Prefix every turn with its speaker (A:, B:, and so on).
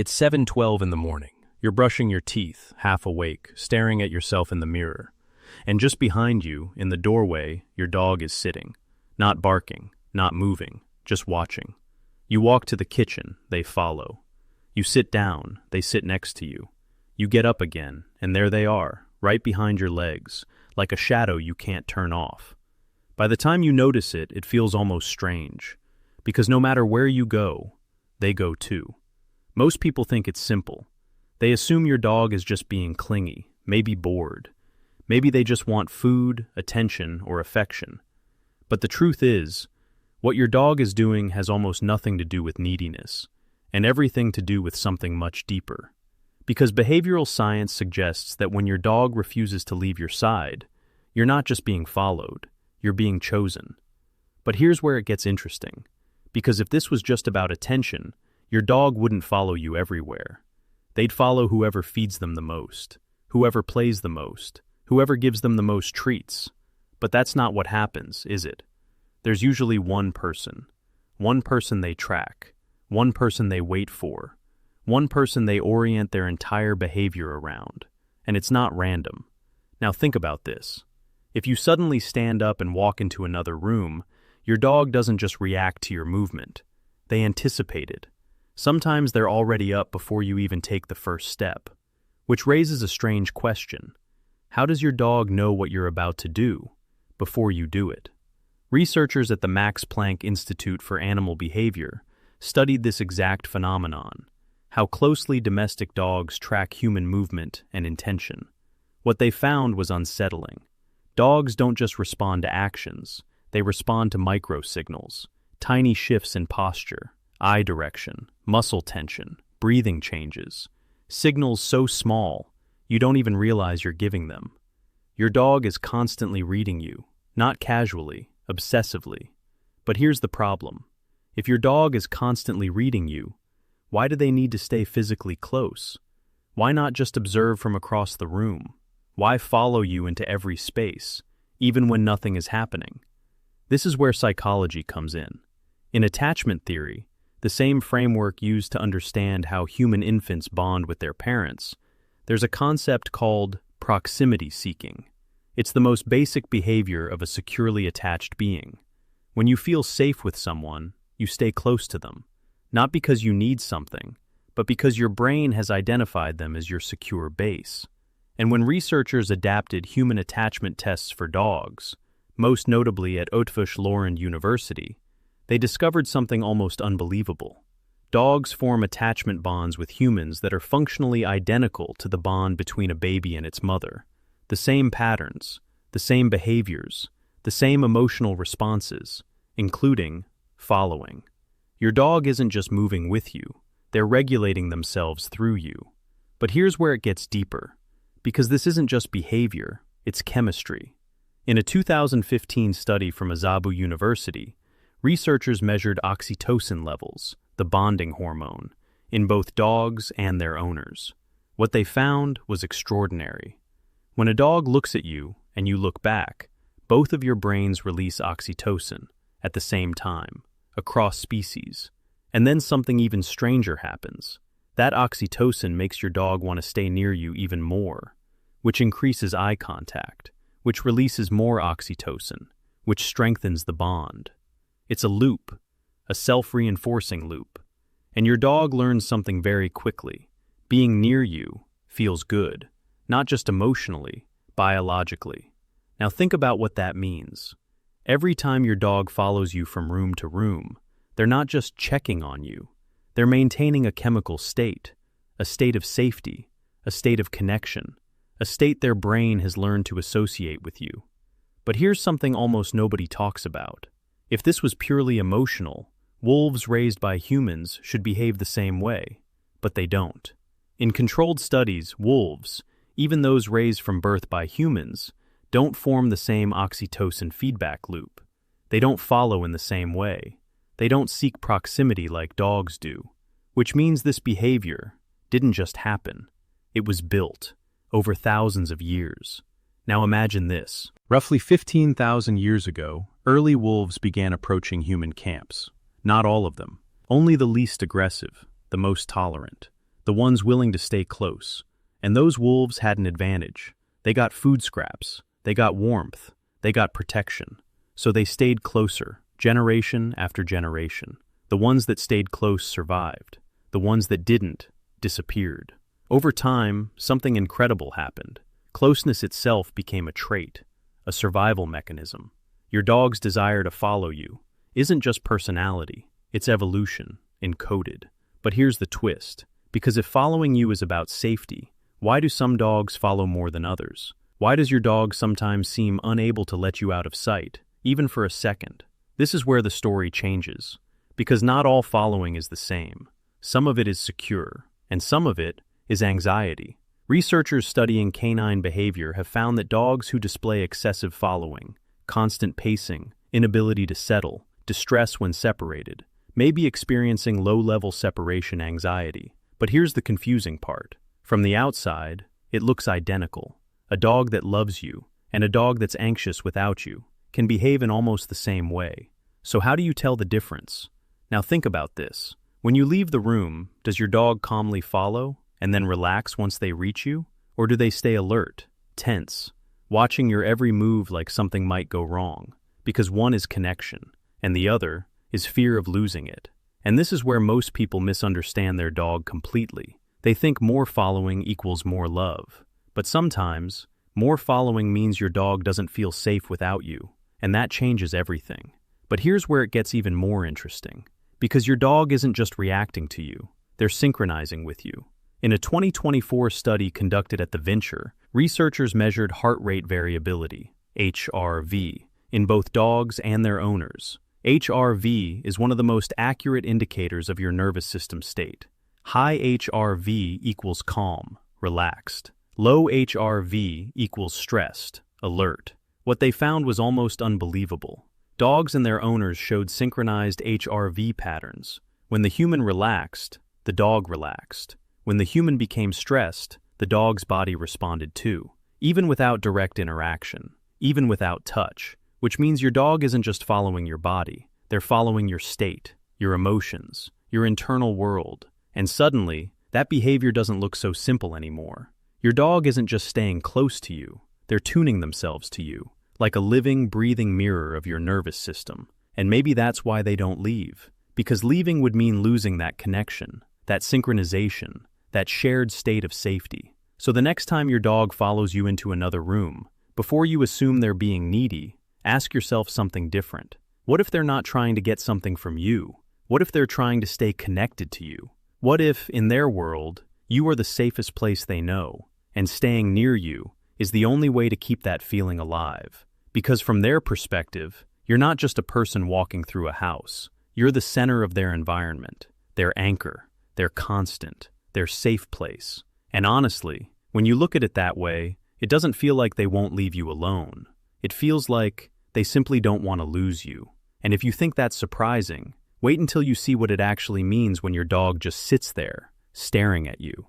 A: It's 7:12 in the morning. You're brushing your teeth, half awake, staring at yourself in the mirror. And just behind you, in the doorway, your dog is sitting. Not barking, not moving, just watching. You walk to the kitchen, they follow. You sit down, they sit next to you. You get up again, and there they are, right behind your legs, like a shadow you can't turn off. By the time you notice it, it feels almost strange. Because no matter where you go, they go too. Most people think it's simple. They assume your dog is just being clingy, maybe bored. Maybe they just want food, attention, or affection. But the truth is, what your dog is doing has almost nothing to do with neediness, and everything to do with something much deeper. Because behavioral science suggests that when your dog refuses to leave your side, you're not just being followed, you're being chosen. But here's where it gets interesting. Because if this was just about attention, your dog wouldn't follow you everywhere. They'd follow whoever feeds them the most, whoever plays the most, whoever gives them the most treats. But that's not what happens, is it? There's usually one person they track, one person they wait for, one person they orient their entire behavior around, and it's not random. Now think about this. If you suddenly stand up and walk into another room, your dog doesn't just react to your movement. They anticipate it. Sometimes they're already up before you even take the first step, which raises a strange question. How does your dog know what you're about to do before you do it? Researchers at the Max Planck Institute for Animal Behavior studied this exact phenomenon, how closely domestic dogs track human movement and intention. What they found was unsettling. Dogs don't just respond to actions, they respond to micro-signals, tiny shifts in posture, eye direction, muscle tension, breathing changes, signals so small you don't even realize you're giving them. Your dog is constantly reading you, not casually, obsessively. But here's the problem. If your dog is constantly reading you, why do they need to stay physically close? Why not just observe from across the room? Why follow you into every space, even when nothing is happening? This is where psychology comes in. In attachment theory, the same framework used to understand how human infants bond with their parents, there's a concept called proximity seeking. It's the most basic behavior of a securely attached being. When you feel safe with someone, you stay close to them, not because you need something, but because your brain has identified them as your secure base. And when researchers adapted human attachment tests for dogs, most notably at Haute-Lauren University, they discovered something almost unbelievable. Dogs form attachment bonds with humans that are functionally identical to the bond between a baby and its mother. The same patterns, the same behaviors, the same emotional responses, including following. Your dog isn't just moving with you, they're regulating themselves through you. But here's where it gets deeper, because this isn't just behavior, it's chemistry. In a 2015 study from Azabu University, researchers measured oxytocin levels, the bonding hormone, in both dogs and their owners. What they found was extraordinary. When a dog looks at you and you look back, both of your brains release oxytocin at the same time, across species. And then something even stranger happens. That oxytocin makes your dog want to stay near you even more, which increases eye contact, which releases more oxytocin, which strengthens the bond. It's a loop, a self-reinforcing loop. And your dog learns something very quickly. Being near you feels good, not just emotionally, biologically. Now think about what that means. Every time your dog follows you from room to room, they're not just checking on you. They're maintaining a chemical state, a state of safety, a state of connection, a state their brain has learned to associate with you. But here's something almost nobody talks about. If this was purely emotional, wolves raised by humans should behave the same way, but they don't. In controlled studies, wolves, even those raised from birth by humans, don't form the same oxytocin feedback loop. They don't follow in the same way. They don't seek proximity like dogs do, which means this behavior didn't just happen. It was built over thousands of years. Now imagine this. Roughly 15,000 years ago, early wolves began approaching human camps. Not all of them. Only the least aggressive, the most tolerant. the ones willing to stay close. And those wolves had an advantage. They got food scraps, they got warmth, they got protection. So they stayed closer, generation after generation. The ones that stayed close survived. The ones that didn't disappeared. Over time, something incredible happened. Closeness itself became a trait, a survival mechanism. Your dog's desire to follow you isn't just personality, it's evolution, encoded. But here's the twist. Because if following you is about safety, why do some dogs follow more than others? Why does your dog sometimes seem unable to let you out of sight, even for a second? This is where the story changes. Because not all following is the same. Some of it is secure, and some of it is anxiety. Researchers studying canine behavior have found that dogs who display excessive following, constant pacing, inability to settle, distress when separated, may be experiencing low-level separation anxiety. But here's the confusing part. From the outside, it looks identical. A dog that loves you and a dog that's anxious without you can behave in almost the same way. So how do you tell the difference? Now think about this. When you leave the room, does your dog calmly follow and then relax once they reach you? Or do they stay alert, tense, watching your every move like something might go wrong? Because one is connection, and the other is fear of losing it. And this is where most people misunderstand their dog completely. They think more following equals more love. But sometimes, more following means your dog doesn't feel safe without you, and that changes everything. But here's where it gets even more interesting. Because your dog isn't just reacting to you, they're synchronizing with you. In a 2024 study conducted at the Venture, researchers measured heart rate variability, HRV, in both dogs and their owners. HRV is one of the most accurate indicators of your nervous system state. High HRV equals calm, relaxed. Low HRV equals stressed, alert. What they found was almost unbelievable. Dogs and their owners showed synchronized HRV patterns. When the human relaxed, the dog relaxed. When the human became stressed, the dog's body responded too, even without direct interaction, even without touch, which means your dog isn't just following your body, they're following your state, your emotions, your internal world. And suddenly, that behavior doesn't look so simple anymore. Your dog isn't just staying close to you, they're tuning themselves to you, like a living, breathing mirror of your nervous system. And maybe that's why they don't leave, because leaving would mean losing that connection, that synchronization, that shared state of safety. So the next time your dog follows you into another room, before you assume they're being needy, ask yourself something different. What if they're not trying to get something from you? What if they're trying to stay connected to you? What if, in their world, you are the safest place they know, and staying near you is the only way to keep that feeling alive? Because from their perspective, you're not just a person walking through a house. You're the center of their environment, their anchor, their constant, their safe place. And honestly, when you look at it that way, it doesn't feel like they won't leave you alone. It feels like they simply don't want to lose you. And if you think that's surprising, wait until you see what it actually means when your dog just sits there, staring at you.